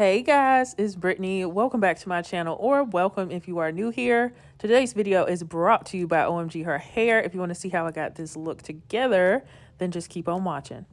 Hey guys, it's Brittany. Welcome back to my channel, or welcome if you are new here. Today's video is brought to you by Omgherhair Hair. If you want to see how I got this look together, then just keep on watching.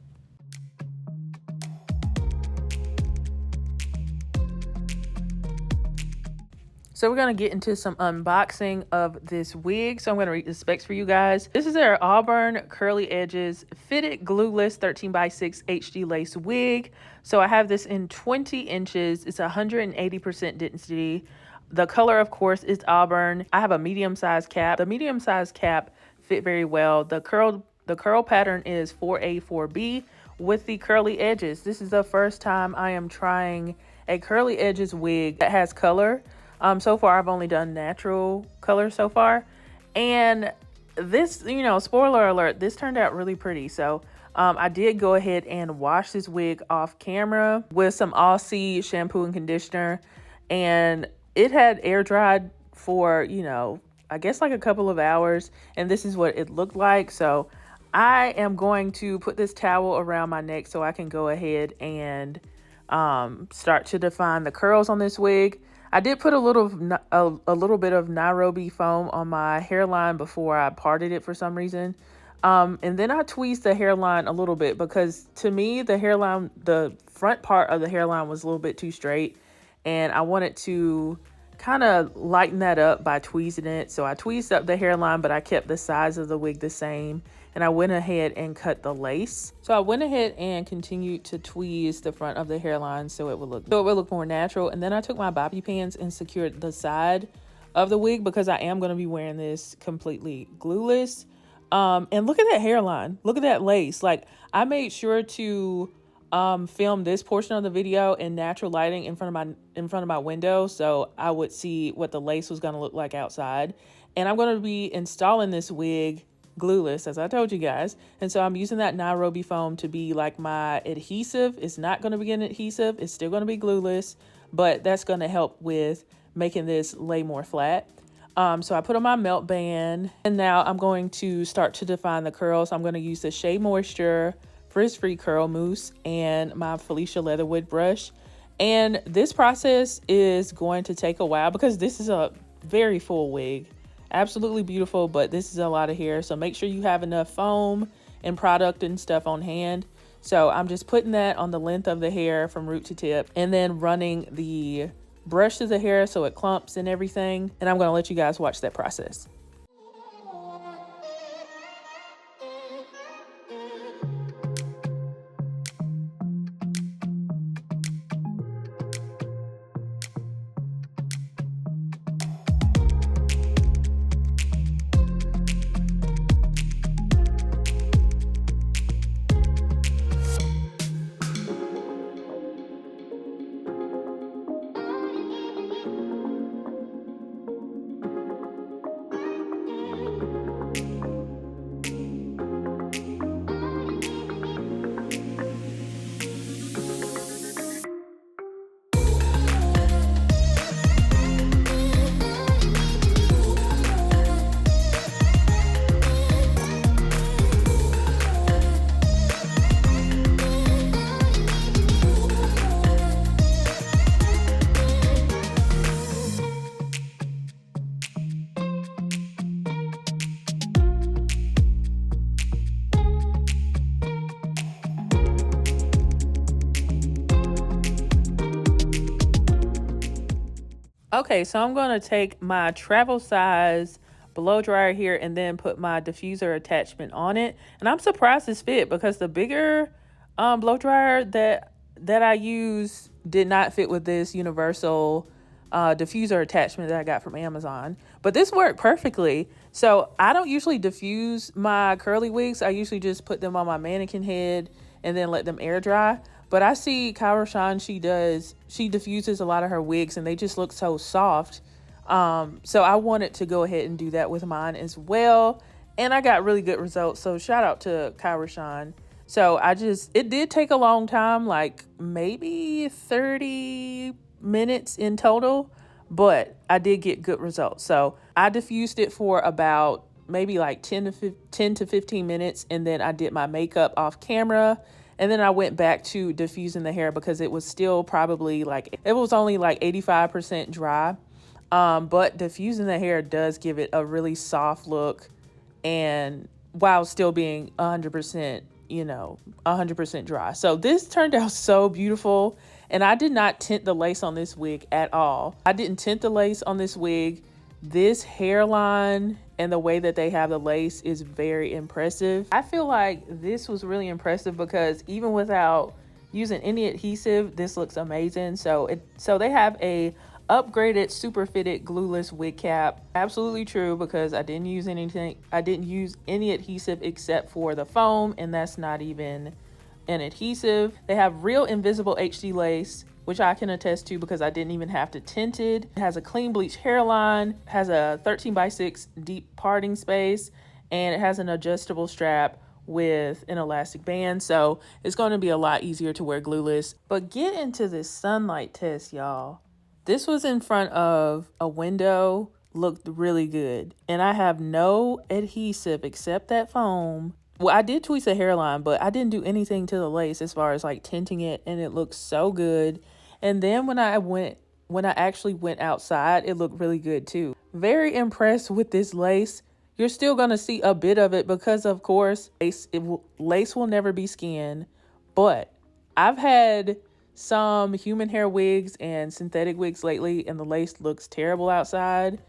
So we're going to get into some unboxing of this wig. So I'm going to read the specs for you guys. This is their Auburn Curly Edges Fitted Glueless 13x6 HD Lace Wig. So I have this in 20 inches. It's 180% density. The color, of course, is Auburn. I have a medium-sized cap. The medium-sized cap fit very well. The curl pattern is 4A, 4B with the curly edges. This is the first time I am trying a curly edges wig that has color. So far I've only done natural color so far, and this, spoiler alert, this turned out really pretty. So I did go ahead and wash this wig off camera with some 𝐂𝐨𝐝 shampoo and conditioner, and it had air dried for, I guess like a couple of hours, and this is what it looked like. So I am going to put this towel around my neck so I can go ahead and start to define the curls on this wig. I did put a little bit of Nairobi foam on my hairline before I parted it for some reason. And then I tweezed the hairline a little bit because to me, the front part of the hairline was a little bit too straight, and I wanted to kind of lighten that up by tweezing it. So I tweezed up the hairline, but I kept the size of the wig the same. And I went ahead and cut the lace. So I went ahead and continued to tweeze the front of the hairline so it would look more natural. And then I took my bobby pins and secured the side of the wig because I am going to be wearing this completely glueless. And look at that hairline. Look at that lace. Like, I made sure to film this portion of the video in natural lighting in front of my window, so I would see what the lace was going to look like outside. And I'm going to be installing this wig glueless, as I told you guys, and so I'm using that Nairobi foam to be like my adhesive. It's not going to be an adhesive, it's still going to be glueless, but that's going to help with making this lay more flat. So I put on my melt band, and now I'm going to start to define the curls. I'm going to use the Shea Moisture Frizz-Free Curl Mousse and my Felicia Leatherwood brush. And this process is going to take a while because this is a very full wig. Absolutely beautiful, but this is a lot of hair, so make sure you have enough foam and product and stuff on hand. So I'm just putting that on the length of the hair from root to tip, and then running the brush through the hair so it clumps and everything. And I'm going to let you guys watch that process. Okay, so I'm going to take my travel size blow dryer here and then put my diffuser attachment on it. And I'm surprised this fit because the bigger blow dryer that I use did not fit with this universal diffuser attachment that I got from Amazon. But this worked perfectly. So I don't usually diffuse my curly wigs. I usually just put them on my mannequin head and then let them air dry. But I see 𝐂𝐿 she diffuses a lot of her wigs and they just look so soft. So I wanted to go ahead and do that with mine as well. And I got really good results. So shout out to 𝐂𝐿. So it did take a long time, like maybe 30 minutes in total, but I did get good results. So I diffused it for about maybe like 10 to 15 minutes. And then I did my makeup off camera. And then I went back to diffusing the hair because it was still probably like, it was only like 85% dry. But diffusing the hair does give it a really soft look, and while still being 100%, you know, 100% dry. So this turned out so beautiful. And I did not tint the lace on this wig at all. I didn't tint the lace on this wig. This hairline and the way that they have the lace is very impressive. I feel like this was really impressive because even without using any adhesive, this looks amazing. So they have a upgraded super fitted glueless wig cap. Absolutely true, because I didn't use anything. I didn't use any adhesive except for the foam, and that's not even an adhesive. They have real invisible HD lace, which I can attest to because I didn't even have to tint it. It has a clean bleach hairline, has a 13x6 deep parting space, and it has an adjustable strap with an elastic band. So it's going to be a lot easier to wear glueless. But get into this sunlight test, y'all. This was in front of a window, looked really good. And I have no adhesive except that foam. Well, I did tweeze the hairline, but I didn't do anything to the lace as far as like tinting it, and it looks so good. And then when I actually went outside, it looked really good too. Very impressed with this lace. You're still going to see a bit of it because, of course, lace will never be skin. But I've had some human hair wigs and synthetic wigs lately, and the lace looks terrible outside.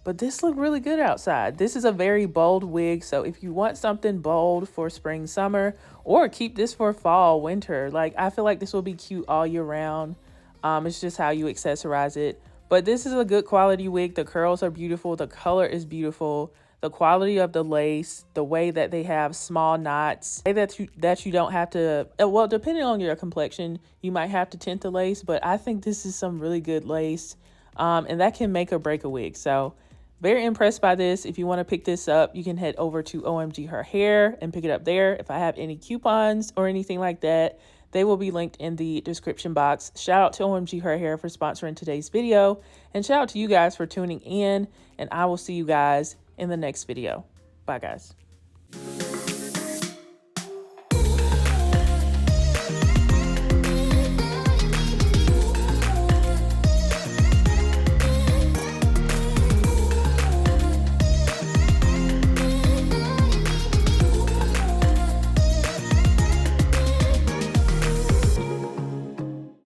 But this looked really good outside. This is a very bold wig. So if you want something bold for spring, summer, or keep this for fall, winter, like I feel like this will be cute all year round. It's just how you accessorize it. But this is a good quality wig. The curls are beautiful. The color is beautiful. The quality of the lace, the way that they have small knots, that you don't have to, well, depending on your complexion, you might have to tint the lace, but I think this is some really good lace, and that can make or break a wig. So very impressed by this. If you want to pick this up, you can head over to Omgherhair and pick it up there. If I have any coupons or anything like that, they will be linked in the description box. Shout out to Omgherhair for sponsoring today's video, and shout out to you guys for tuning in, and I will see you guys in the next video. Bye, guys.